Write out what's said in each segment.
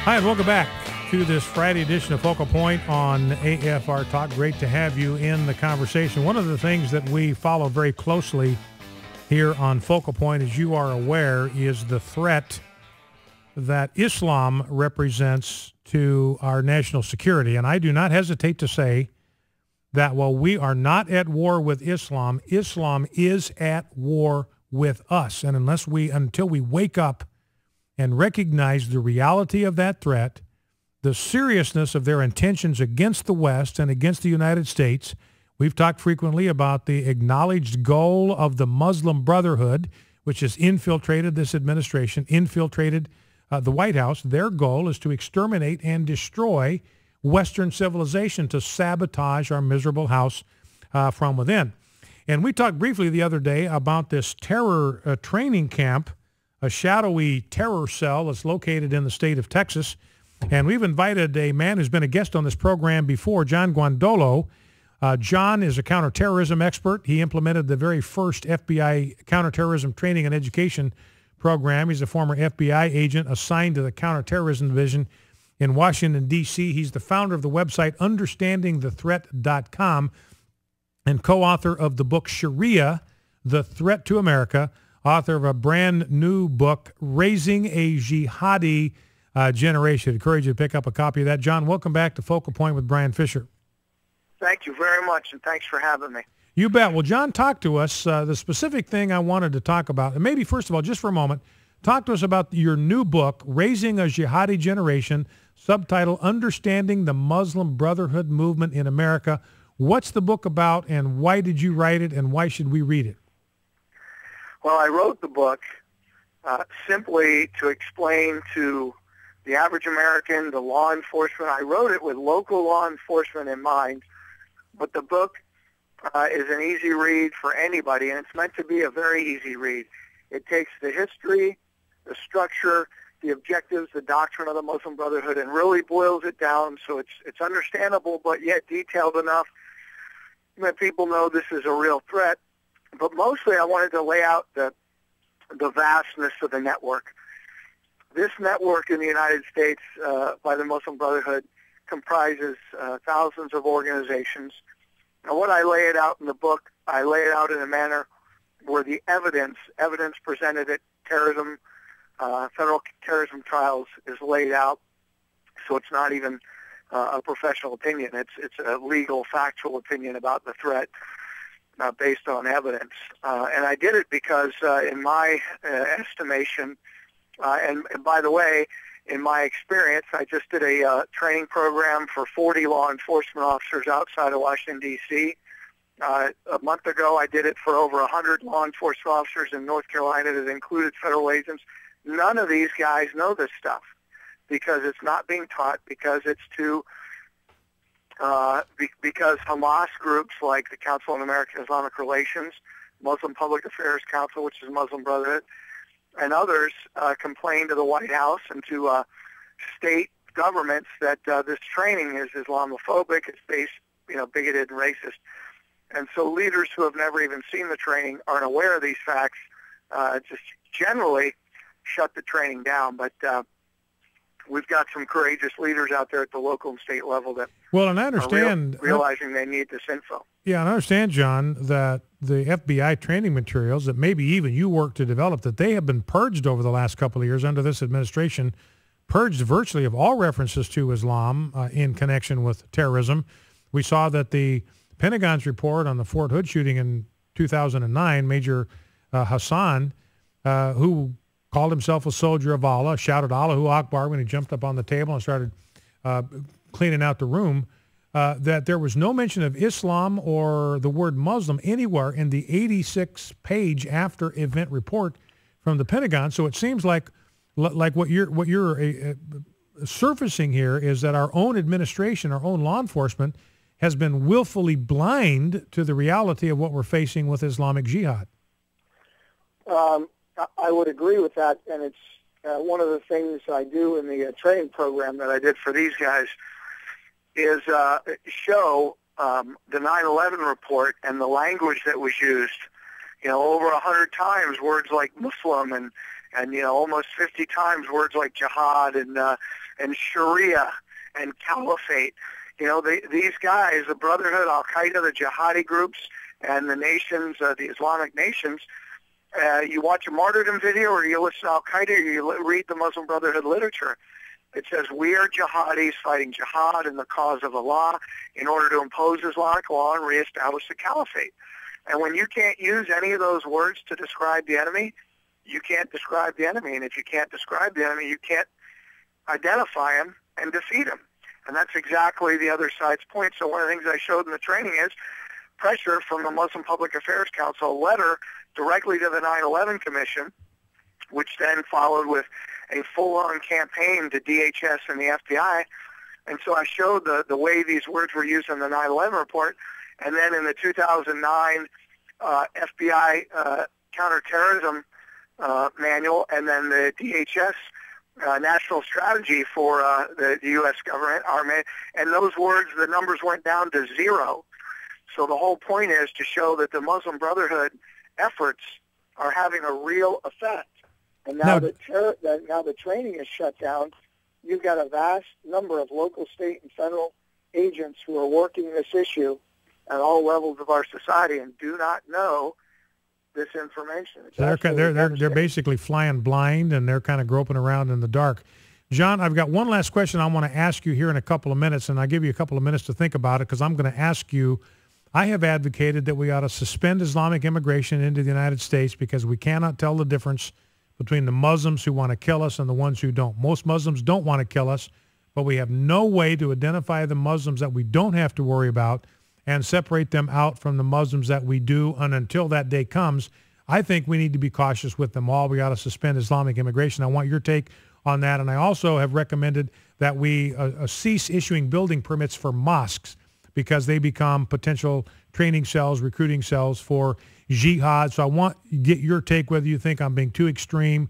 Hi, and welcome back to this Friday edition of Focal Point on AFR Talk. Great to have you in the conversation. One of the things that we follow very closely here on Focal Point, as you are aware, is the threat that Islam represents to our national security. And I do not hesitate to say that while we are not at war with Islam, Islam is at war with us. And until we wake up and recognize the reality of that threat, the seriousness of their intentions against the West and against the United States. We've talked frequently about the acknowledged goal of the Muslim Brotherhood, which has infiltrated this administration, infiltrated the White House. Their goal is to exterminate and destroy Western civilization, to sabotage our miserable house from within. And we talked briefly the other day about this terror training camp, a shadowy terror cell that's located in the state of Texas. And we've invited a man who's been a guest on this program before, John Guandolo. John is a counterterrorism expert. He implemented the very first FBI counterterrorism training and education program. He's a former FBI agent assigned to the counterterrorism division in Washington, D.C. He's the founder of the website understandingthethreat.com and co-author of the book Sharia, The Threat to America, author of a brand new book, Raising a Jihadi Generation. I encourage you to pick up a copy of that. John, welcome back to Focal Point with Brian Fisher. Thank you very much, and thanks for having me. You bet. Well, John, talk to us. The specific thing I wanted to talk about, and maybe first of all, just for a moment, talk to us about your new book, Raising a Jihadi Generation, subtitle, Understanding the Muslim Brotherhood Movement in America. What's the book about, and why did you write it, and why should we read it? Well, I wrote the book simply to explain to the average American, the law enforcement. I wrote it with local law enforcement in mind, but the book is an easy read for anybody, and it's meant to be a very easy read. It takes the history, the structure, the objectives, the doctrine of the Muslim Brotherhood, and really boils it down so it's understandable but yet detailed enough that people know this is a real threat. But mostly I wanted to lay out the vastness of the network. This network in the United States by the Muslim Brotherhood comprises thousands of organizations. And what I lay it out in the book, I lay it out in a manner where the evidence presented at federal terrorism trials is laid out, so it's not even a professional opinion. It's a legal, factual opinion about the threat based on evidence. And I did it because in my estimation, and by the way, in my experience, I just did a training program for 40 law enforcement officers outside of Washington, D.C. A month ago, I did it for over 100 law enforcement officers in North Carolina that included federal agents. None of these guys know this stuff because it's not being taught, because it's too because Hamas groups like the Council on American Islamic Relations, Muslim Public Affairs Council, which is Muslim Brotherhood, and others complain to the White House and to state governments that this training is Islamophobic, it's based, bigoted and racist. And so leaders who have never even seen the training aren't aware of these facts, just generally shut the training down. But we've got some courageous leaders out there at the local and state level that are realizing they need this info. Yeah, and I understand, John, that the FBI training materials that maybe even you worked to develop, that they have been purged over the last couple of years under this administration, purged virtually of all references to Islam in connection with terrorism. We saw that the Pentagon's report on the Fort Hood shooting in 2009, Major Hassan, who called himself a soldier of Allah, shouted Allahu Akbar when he jumped up on the table and started cleaning out the room, that there was no mention of Islam or the word Muslim anywhere in the 86-page after-event report from the Pentagon. So it seems like what you're surfacing here is that our own administration, our own law enforcement, has been willfully blind to the reality of what we're facing with Islamic Jihad. I would agree with that, and it's one of the things I do in the training program that I did for these guys is show the 9/11 report and the language that was used over 100 times words like Muslim and almost 50 times words like jihad and Sharia and caliphate. These guys, the Brotherhood, Al-Qaeda, the jihadi groups, and the nations, the Islamic nations, you watch a martyrdom video or you listen to Al-Qaeda or you read the Muslim Brotherhood literature. It says, we are jihadis fighting jihad in the cause of Allah in order to impose Islamic law and reestablish the caliphate. And when you can't use any of those words to describe the enemy, you can't describe the enemy. And if you can't describe the enemy, you can't identify him and defeat him. And that's exactly the other side's point. So one of the things I showed in the training is pressure from the Muslim Public Affairs Council, a letter directly to the 9/11 Commission, which then followed with a full-on campaign to DHS and the FBI. And so I showed the way these words were used in the 9/11 report. And then in the 2009 FBI counterterrorism manual, and then the DHS national strategy for the U.S. government, and those words, the numbers went down to 0. So the whole point is to show that the Muslim Brotherhood efforts are having a real effect. And now the training is shut down, you've got a vast number of local, state, and federal agents who are working this issue at all levels of our society and do not know this information. They're basically flying blind, and they're kind of groping around in the dark. John, I've got one last question I want to ask you here in a couple of minutes, and I'll give you a couple of minutes to think about it, because I'm going to ask you, I have advocated that we ought to suspend Islamic immigration into the United States because we cannot tell the difference between the Muslims who want to kill us and the ones who don't. Most Muslims don't want to kill us, but we have no way to identify the Muslims that we don't have to worry about and separate them out from the Muslims that we do. And until that day comes, I think we need to be cautious with them all. We ought to suspend Islamic immigration. I want your take on that. And I also have recommended that we cease issuing building permits for mosques because they become potential training cells, recruiting cells for jihad. So I want to get your take whether you think I'm being too extreme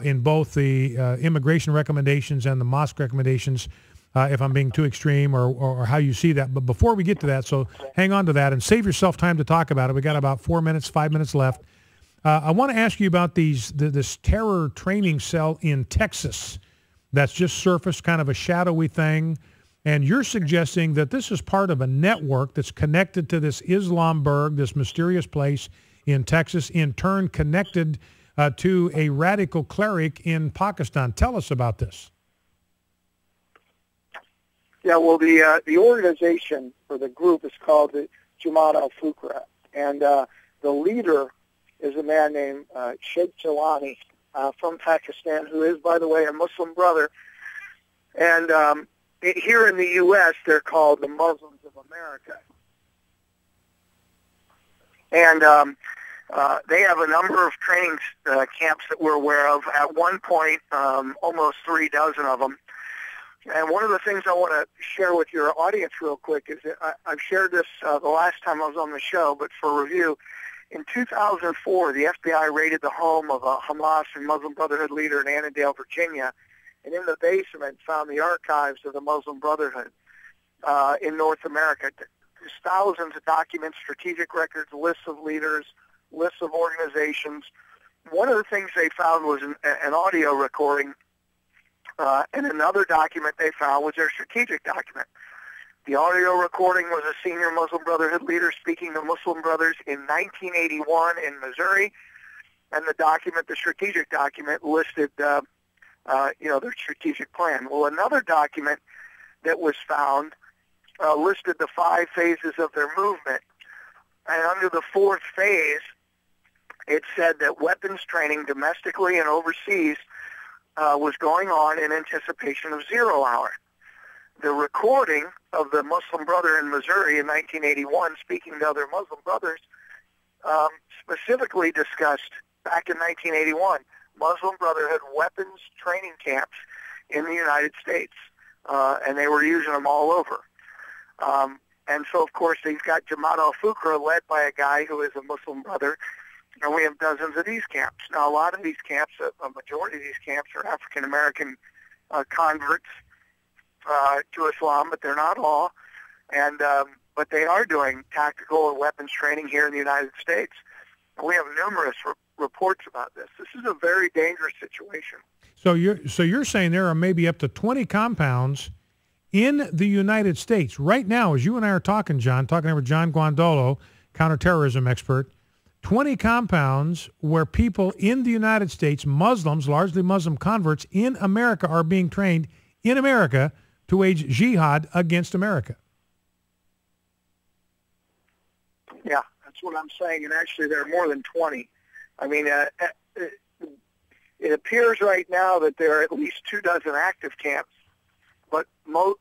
in both the immigration recommendations and the mosque recommendations, if I'm being too extreme, or how you see that. But before we get to that, so hang on to that and save yourself time to talk about it. We got about 5 minutes left. I want to ask you about this terror training cell in Texas that's just surfaced, kind of a shadowy thing. And you're suggesting that this is part of a network that's connected to this Islamburg, this mysterious place in Texas, in turn connected to a radical cleric in Pakistan. Tell us about this. Yeah, well, the organization or the group is called the Jamaat al-Fuqara, and the leader is a man named Sheikh Jalani from Pakistan, who is, by the way, a Muslim brother. And here in the U.S., they're called the Muslims of America. And they have a number of training camps that we're aware of. At one point, almost 36 of them. And one of the things I want to share with your audience real quick is that I've shared this the last time I was on the show, but for review, in 2004, the FBI raided the home of a Hamas and Muslim Brotherhood leader in Annandale, Virginia, and in the basement found the archives of the Muslim Brotherhood in North America. There's thousands of documents, strategic records, lists of leaders, lists of organizations. One of the things they found was an audio recording, and another document they found was their strategic document. The audio recording was a senior Muslim Brotherhood leader speaking to Muslim brothers in 1981 in Missouri, and the strategic document listed, their strategic plan. Well, another document that was found listed the 5 phases of their movement, and under the 4th phase, it said that weapons training domestically and overseas was going on in anticipation of 0 hour. The recording of the Muslim brother in Missouri in 1981 speaking to other Muslim brothers specifically discussed, back in 1981, Muslim Brotherhood weapons training camps in the United States, and they were using them all over. And so, of course, they've got Jamaat al-Fuqara led by a guy who is a Muslim brother, and we have dozens of these camps. Now, a lot of these camps, a majority of these camps are African-American converts to Islam, but they're not all. And but they are doing tactical and weapons training here in the United States. And we have numerous reports about this. This is a very dangerous situation. So you're saying there are maybe up to 20 compounds in the United States right now, as you and I are talking, John, talking with John Guandolo, counterterrorism expert, 20 compounds where people in the United States, Muslims, largely Muslim converts in America, are being trained in America to wage jihad against America. Yeah, that's what I'm saying. And actually, there are more than 20. I mean, it appears right now that there are at least 24 active camps. But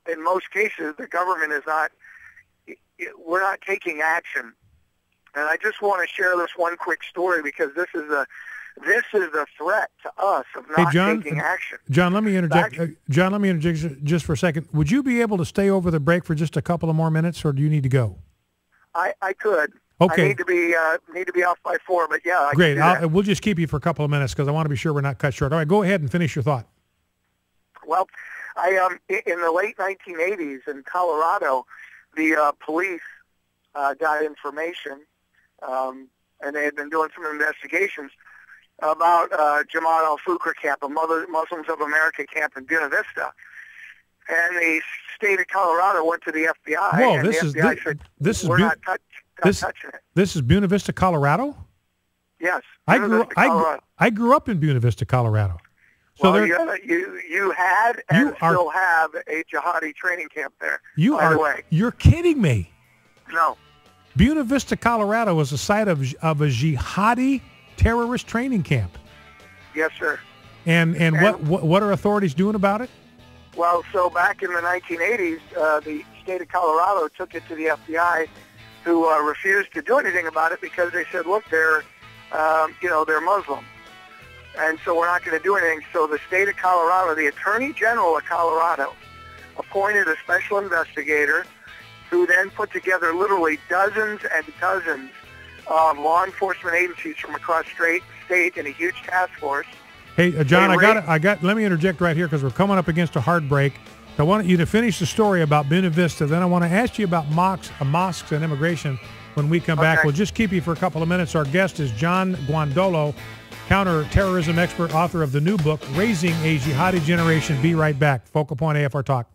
in most cases, the government is not, we're not taking action. And I just want to share this one quick story because this is a threat to us of not taking action. John, let me interject. John, let me interject just for a second. Would you be able to stay over the break for just a couple of more minutes, or do you need to go? I could. Okay. I need to be off by 4, but yeah. Great. We'll just keep you for a couple of minutes because I want to be sure we're not cut short. All right, go ahead and finish your thought. Well, in the late 1980s in Colorado, the police got information, and they had been doing some investigations about Jamaat al-Fukra camp, a Muslims of America camp in Buena Vista. And the state of Colorado went to the FBI, Whoa, and the FBI said, we're not touching it. This is Buena Vista, Colorado? Yes. I grew up in Buena Vista, Colorado. So well, you had and still have a jihadi training camp there. You're kidding me. No. Buena Vista, Colorado is the site of a jihadi terrorist training camp. Yes, sir. And what are authorities doing about it? Well, so back in the 1980s, the state of Colorado took it to the FBI, who refused to do anything about it because they said, look, they're Muslim. And so we're not going to do anything. So the state of Colorado, the Attorney General of Colorado, appointed a special investigator who then put together literally dozens and dozens of law enforcement agencies from across state in a huge task force. Hey, John, let me interject right here because we're coming up against a hard break. I want you to finish the story about Buena Vista. Then I want to ask you about mosques and immigration when we come back. We'll just keep you for a couple of minutes. Our guest is John Guandolo, counterterrorism expert, author of the new book, Raising a Jihadi Generation. Be right back. Focal Point AFR Talk.